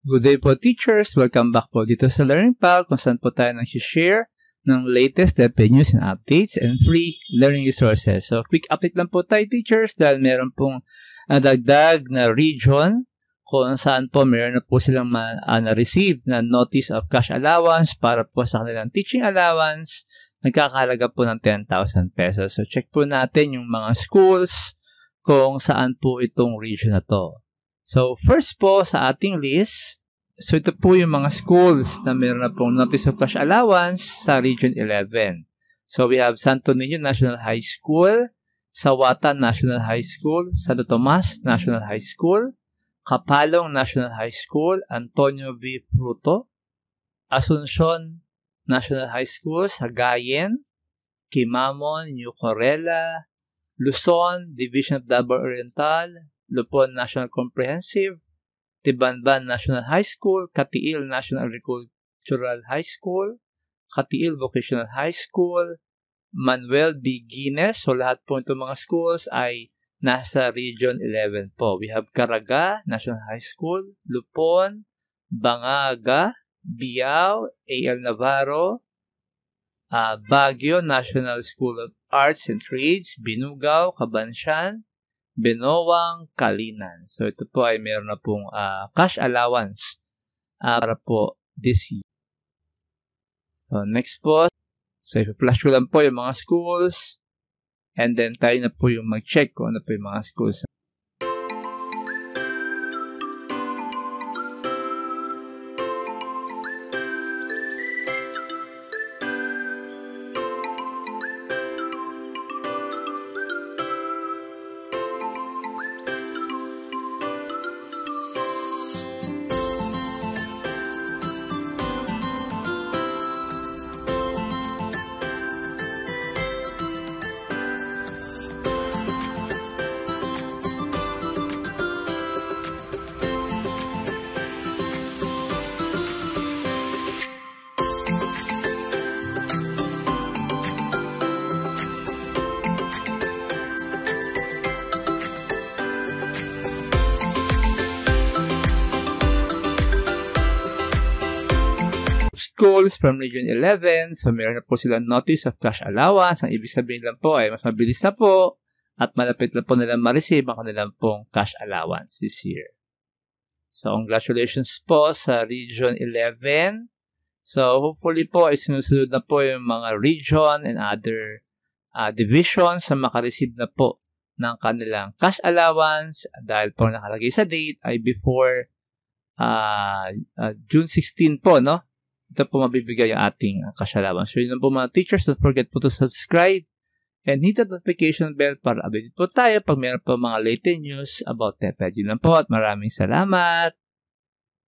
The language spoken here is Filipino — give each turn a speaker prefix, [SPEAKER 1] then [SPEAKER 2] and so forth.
[SPEAKER 1] Good day po teachers! Welcome back po dito sa Learning Pal kung saan po tayo nag-share ng latest DepEd news and updates and free learning resources. So quick update lang po tayo teachers dahil meron pong dagdag na region kung saan po meron na po silang na-receive na notice of cash allowance para po sa kanilang teaching allowance. Nagkakahalaga po ng 10,000 pesos. So check po natin yung mga schools kung saan po itong region na to. So, first po sa ating list, so ito po yung mga schools na meron na pong notice of cash allowance sa Region 11. So, we have Santo Niño National High School, Sawatan National High School, Santo Tomas National High School, Kapalong National High School, Antonio V. Fruto, Asuncion National High School, Sagayen, Quimamon, New Corella, Luzon, Division of Davao Oriental, Lupon National Comprehensive, Tibanban National High School, Katiil National Agricultural High School, Katiil Vocational High School, Manuel B. Guines. So lahat po itong mga schools ay nasa Region 11 po. We have Caraga National High School, Lupon, Bangaga, Biao, A.L. Navarro, Baguio National School of Arts and Trades, Binugaw, Cabansian, Benowang, Kalinan. So, ito po ay meron na pong cash allowance para po this year. So, next po. So, i-flash ko lang po yung mga schools. And then, tayo na po yung mag-check kung ano po yung mga schools. Schools from Region 11. So, meron na po silang notice of cash allowance. Ang ibig sabihin lang po ay mas mabilis na po at malapit na po nilang ma-receive ang kanilang pong cash allowance this year. So, congratulations po sa Region 11. So, hopefully po ay sinusunod na po yung mga region and other divisions na makareceive na po ng kanilang cash allowance dahil po nakalagay sa date ay before June 16 po, no? Ito po mabibigay yung ating cash allowance. So, yun lang po mga teachers. Don't forget po to subscribe and hit the notification bell para update po tayo pag meron po mga latest news about DepEd. Yun lang po at maraming salamat.